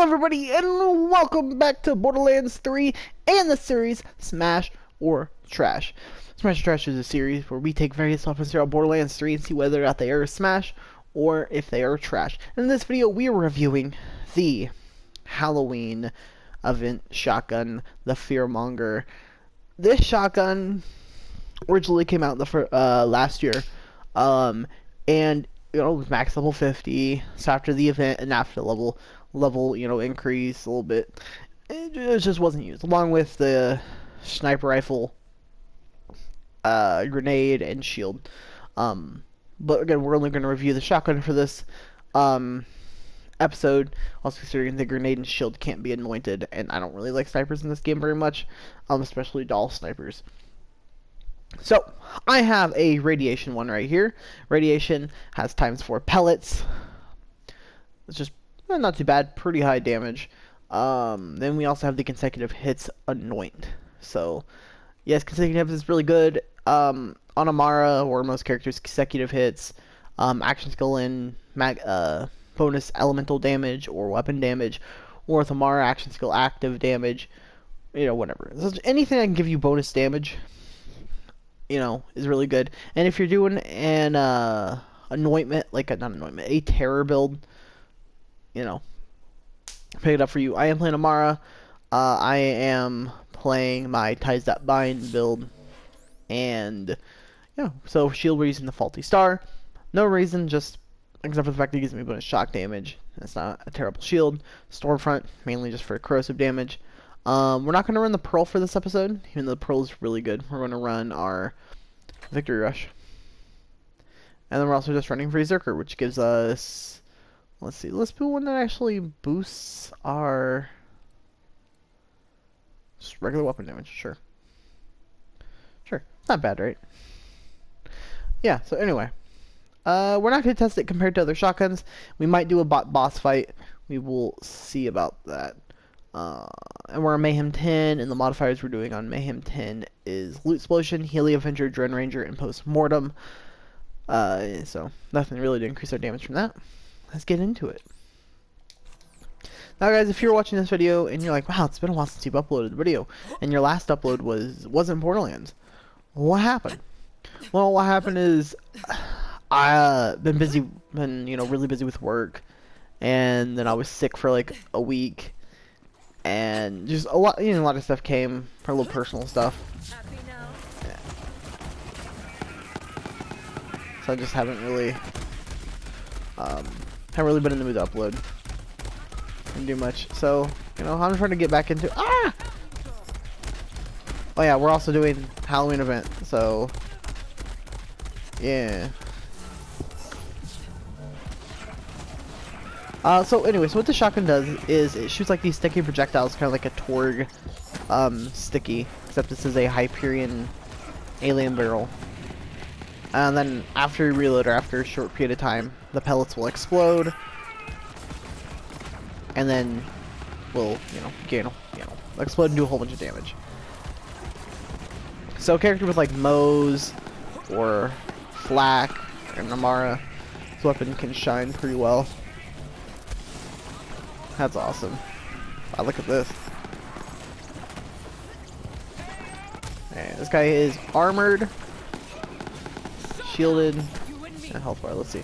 Hello everybody and welcome back to Borderlands 3 and the series Smash or Trash. Smash or Trash is a series where we take various weapons throughout Borderlands 3 and see whether or not they are Smash or if they are Trash. In this video we are reviewing the Halloween event shotgun, the Fearmonger. This shotgun originally came out last year, and it was max level 50. So after the event and after the level increase a little bit, it just wasn't used, along with the sniper rifle, grenade, and shield. But again, we're only going to review the shotgun for this episode, also considering the grenade and shield can't be anointed, and I don't really like snipers in this game very much, especially doll snipers. So, I have a radiation one right here. Radiation has ×4 pellets. It's just not too bad, pretty high damage. Then we also have the consecutive hits anoint. So, yes, consecutive hits is really good. On Amara, or most characters, consecutive hits, action skill in bonus elemental damage or weapon damage, or with Amara, action skill active damage, whatever. So anything that can give you bonus damage, is really good. And if you're doing an anointment, a terror build, pick it up for you. I am playing Amara. I am playing my Ties That Bind build, and so shield, we're using the Faulty Star. No reason, just except for the fact that it gives me bonus shock damage. It's not a terrible shield. Stormfront, mainly just for corrosive damage. We're not going to run the Pearl for this episode, even though the Pearl is really good. We're going to run our Victory Rush. And then we're also just running Berserker, which gives us... Let's see, let's do one that actually boosts our... just regular weapon damage, sure. Sure, it's not bad, right? Yeah, so anyway. We're not going to test it compared to other shotguns. We might do a boss fight. We will see about that. And we're on Mayhem 10, and the modifiers we're doing on Mayhem 10 is Loot Explosion, Healy Avenger, Dren Ranger, and Post-Mortem. So nothing really to increase our damage from that. Let's get into it. Now guys, if you're watching this video and you're like, wow, it's been a while since you've uploaded the video, and your last upload wasn't Borderlands, what happened? Well, what happened is I've been really busy with work, and then I was sick for like a week. And just a lot of stuff came for a little personal stuff. Yeah. So I just haven't really been in the mood to upload and do much. So, I'm trying to get back into Oh yeah, we're also doing Halloween event, so yeah. So what the shotgun does is it shoots like these sticky projectiles, kind of like a Torg sticky, except this is a Hyperion alien barrel. And then after you reload, or after a short period of time, the pellets will explode, and then will explode and do a whole bunch of damage. So a character with like Moze or Flak and Amara, this weapon can shine pretty well. That's awesome. Wow, look at this. And this guy is armored, shielded, and health bar. Let's see.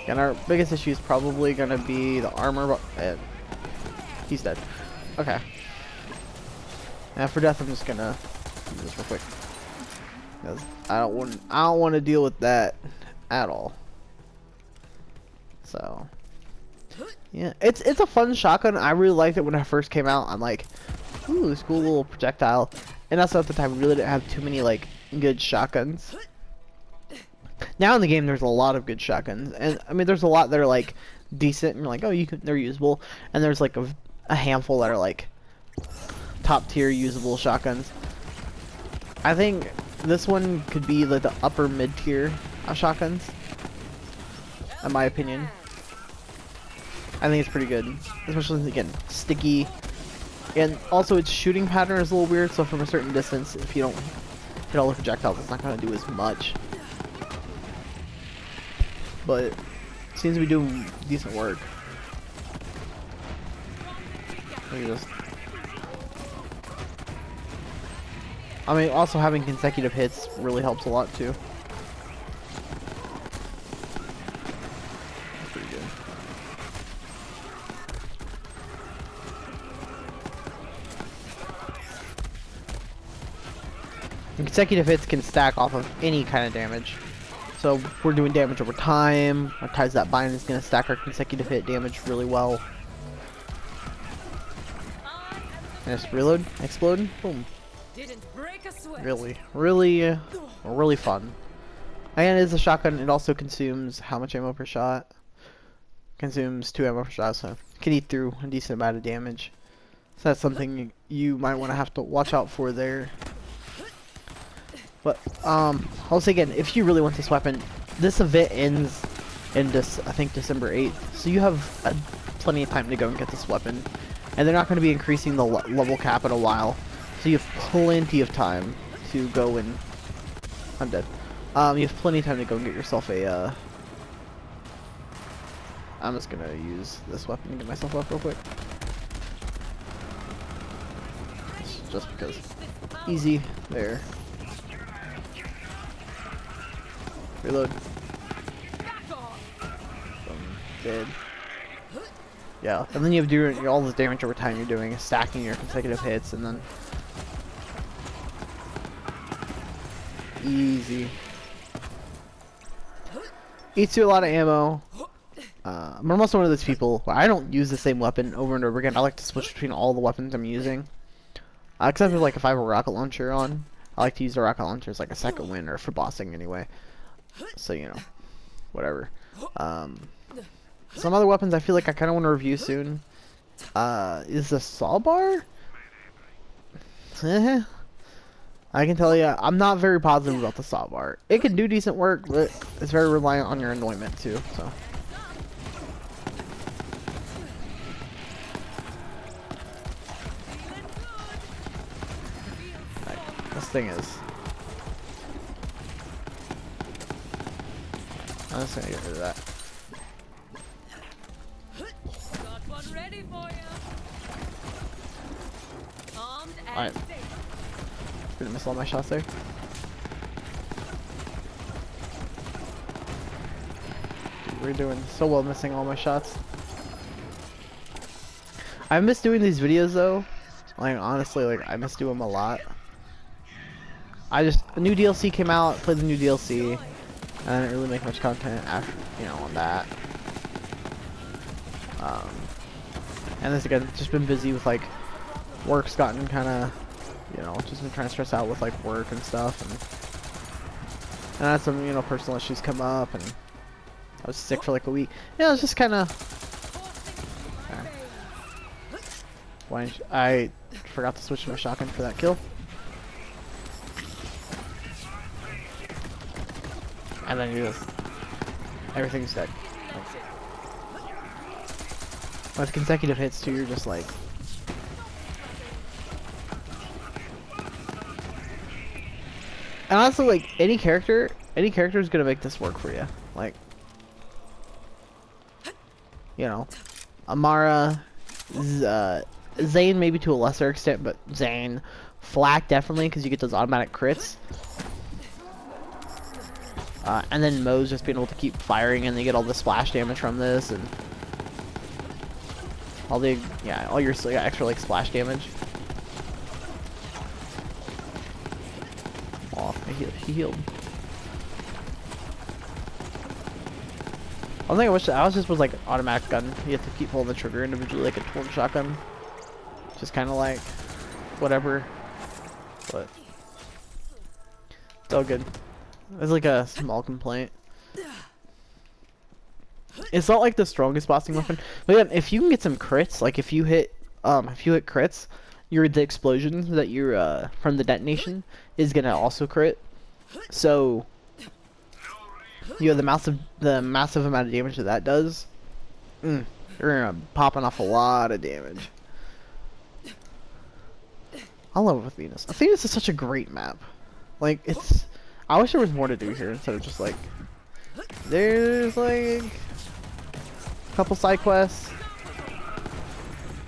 And our biggest issue is probably going to be the armor. He's dead. Okay. Now for death, I'm just gonna do this real quick, because I don't want to deal with that at all. So yeah, it's a fun shotgun. I really liked it when it first came out. I'm like, ooh, this cool little projectile. And also at the time, we really didn't have too many like good shotguns. Now in the game, there's a lot of good shotguns, and I mean, there's a lot that are like decent, and you're like, oh, they're usable. And there's like a handful that are like top tier usable shotguns. I think this one could be like the upper mid tier of shotguns, in my opinion. I think it's pretty good, especially again sticky, and also its shooting pattern is a little weird. So from a certain distance, if you don't hit all the projectiles, it's not going to do as much. but it seems to be doing decent work. Look at this. I mean, also having consecutive hits really helps a lot too. That's pretty good. And consecutive hits can stack off of any kind of damage. So if we're doing damage over time, our ties that bind is going to stack our consecutive hit damage really well. And just reload, explode, boom. Really fun. And it is a shotgun. It also consumes how much ammo per shot? Consumes 2 ammo per shot, so it can eat through a decent amount of damage. So that's something you might want to have to watch out for there. But I'll say again, if you really want this weapon, this event ends in I think December 8th, so you have plenty of time to go and get this weapon. And they're not going to be increasing the level cap in a while, so you have plenty of time to go and... I'm dead. You have plenty of time to go and get yourself a... I'm just going to use this weapon to get myself up real quick. Just because. Easy. There. Reload. Dead. Yeah, and then you have to do all this damage over time you're doing, stacking your consecutive hits, and then... Easy. Eats you a lot of ammo. I'm almost one of those people where I don't use the same weapon over and over again. I like to switch between all the weapons I'm using. Except for like if I have a rocket launcher on, I like to use the rocket launcher as like a second win or for bossing anyway. So, you know, whatever. Some other weapons I feel like I kind of want to review soon. Is the saw bar? I can tell you, I'm not very positive about the saw bar. It can do decent work, but it's very reliant on your anointment too. So. Right, this thing is. I'm just gonna get rid of that. Alright. Gonna miss all my shots there. Dude, we're doing so well missing all my shots. I miss doing these videos though. Like honestly, like I miss doing them a lot. A new DLC came out, played the new DLC, and I didn't really make much content after, you know, on that. And this again, just been busy with like work's gotten kind of, you know, just been trying to stress out with like work and stuff, and I had some, you know, personal issues come up, and I was sick for like a week. Yeah, it was just kind of. I forgot to switch to my shotgun for that kill, and then you just everything's dead. With consecutive hits too, you're just like. And honestly, like any character is gonna make this work for you. Like, you know, Amara, Zane maybe to a lesser extent, but Zane, Flak definitely because you get those automatic crits. And then Mo's just being able to keep firing, and they get all the splash damage from this, and all your extra like splash damage. Oh, he healed. One thing I wish I was like automatic gun. You have to keep pulling the trigger individually like a torn shotgun. Just kind of like whatever, but it's all good. It's like a small complaint. It's not like the strongest bossing weapon, but yeah, if you can get some crits, like if you hit crits, the explosions that you're from the detonation is gonna also crit. So you have the massive amount of damage that does. You're gonna popping off a lot of damage. I love Athenas. Athenas is such a great map. Like I wish there was more to do here instead of just like There's like a couple side quests,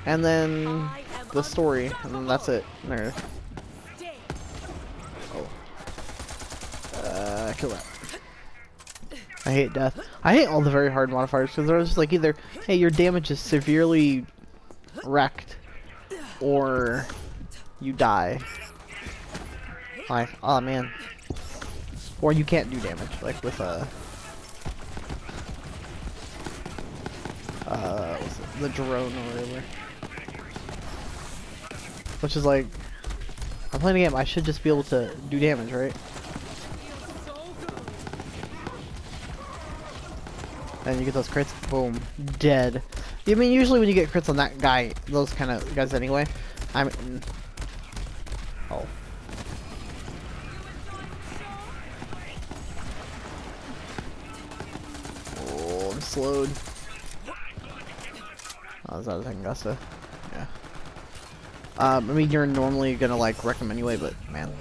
and then the story, and then that's it. There. Oh. Kill that. I hate death. I hate all the very hard modifiers because they're just like either, hey, your damage is severely wrecked, or you die. Like, oh man. Or you can't do damage, like with what's it? The drone or whatever. Which is like, I'm playing a game, I should just be able to do damage, right? And you get those crits, boom, dead. I mean, usually when you get crits on that guy, those kind of guys anyway, I mean, oh. Oh, I'm slowed. Oh, is that a thing, Gusta? Yeah. I mean, you're normally gonna like wreck him anyway, but man.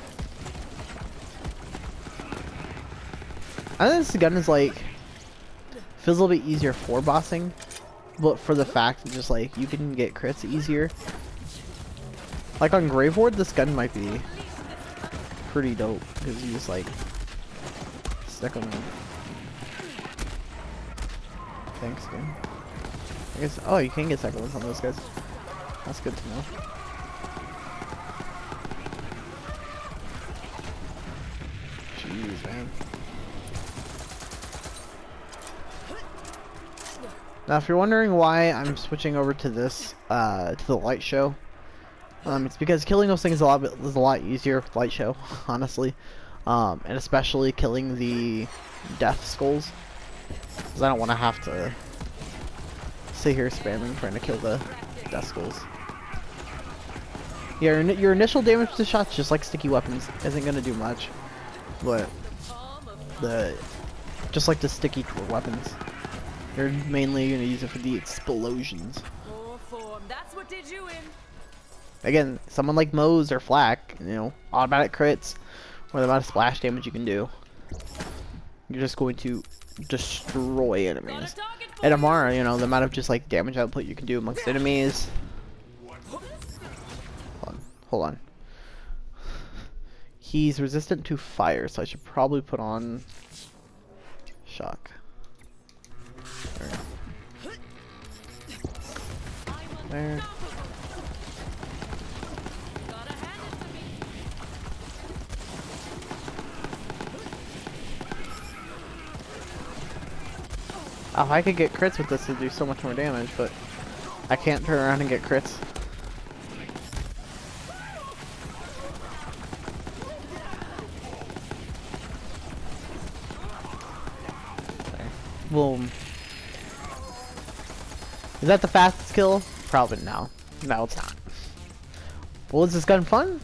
I think this gun is like, feels a little bit easier for bossing, but for the fact that just like you can get crits easier. Like on Grave Ward, this gun might be pretty dope because you just like stick them in. Thanks, dude. I guess. Oh, you can get second ones on those guys. That's good to know. Jeez, man. Now, if you're wondering why I'm switching over to this, to the light show, it's because killing those things is a lot easier with light show, honestly, and especially killing the death skulls, because I don't want to have to sit here spamming trying to kill the death skulls. Yeah, your initial damage to shots, just like sticky weapons, isn't gonna do much, but just like the sticky weapons. You're mainly going to use it for the explosions. Again, someone like Moze or Flak, you know, automatic crits, or the amount of splash damage you can do. You're just going to destroy enemies. And Amara, you know, the amount of just like damage output you can do amongst enemies. Hold on. He's resistant to fire, so I should probably put on shock. There. Oh, I could get crits with this to do so much more damage, but I can't turn around and get crits. There. Boom. Is that the fastest kill? Probably no. No, it's not. Well, is this gun fun?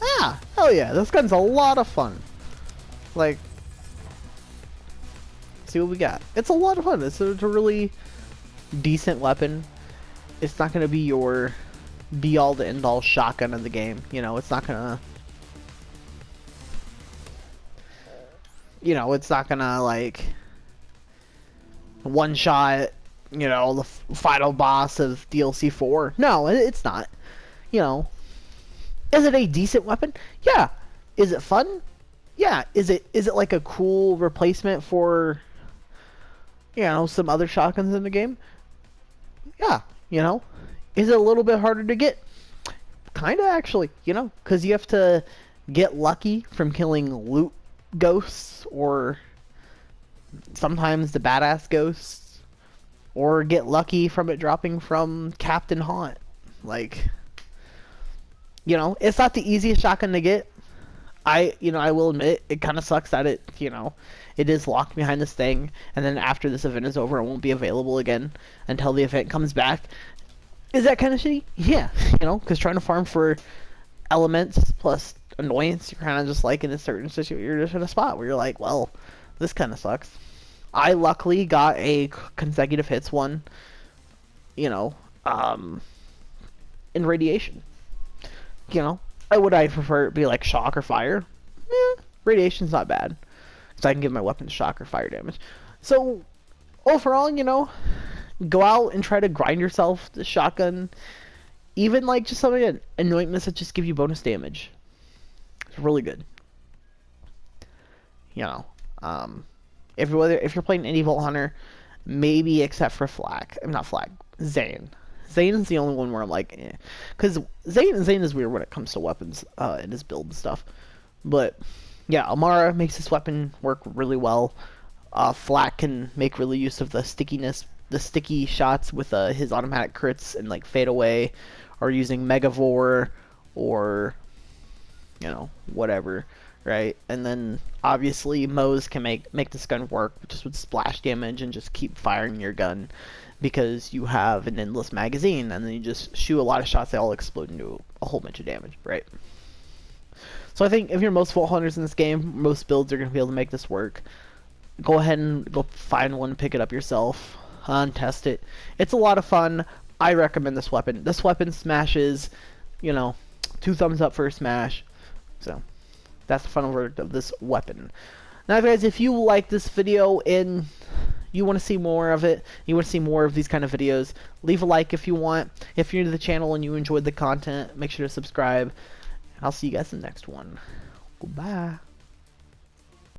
Ah, hell yeah, this gun's a lot of fun. Like, see what we got. It's a lot of fun. It's a really decent weapon. It's not gonna be your be-all to end-all shotgun of the game. You know, it's not gonna... You know, it's not gonna, like... one-shot... You know, the final boss of DLC 4. No, it's not. You know, is it a decent weapon? Yeah. Is it fun? Yeah. Is it like a cool replacement for, you know, some other shotguns in the game? Yeah. You know, is it a little bit harder to get? Kinda, actually. You know, because you have to get lucky from killing loot ghosts, or sometimes the badass ghosts. Or get lucky from it dropping from Captain Haunt. Like, you know, it's not the easiest shotgun to get. I will admit, it kind of sucks that it, you know, it is locked behind this thing. And then after this event is over, it won't be available again until the event comes back. Is that kind of shitty? Yeah, you know, because trying to farm for elements plus annoyance, you're kind of just like in a certain situation, you're just in a spot where you're like, well, this kind of sucks. I luckily got a consecutive hits one, you know, in radiation. You know, would I prefer it be like shock or fire? Radiation's not bad, so I can give my weapons shock or fire damage. So overall, you know, go out and try to grind yourself the shotgun. Even like just something like anointments that just give you bonus damage. It's really good. You know, if you're playing any Vault Hunter, maybe except for Flak. I'm not Flak. Zane. Zane is the only one where I'm like, eh. Because Zane is weird when it comes to weapons and his build and stuff. But yeah, Amara makes this weapon work really well. Flak can make really use of the stickiness, the sticky shots with his automatic crits and like fade away, or using Megavore, or you know, whatever, right? And then obviously Moze can make this gun work just with splash damage and just keep firing your gun because you have an endless magazine, and then you just shoot a lot of shots that all explode into a whole bunch of damage, right? So I think if you're most Vault Hunters in this game, most builds are going to be able to make this work. Go ahead and go find one, pick it up yourself, and test it. It's a lot of fun. I recommend this weapon. This weapon smashes, you know, 2 thumbs up for a smash. So that's the final verdict of this weapon. Now guys, if you like this video and you want to see more of it, you want to see more of these kind of videos, leave a like if you want. If you're new to the channel and you enjoyed the content, make sure to subscribe. I'll see you guys in the next one. Goodbye.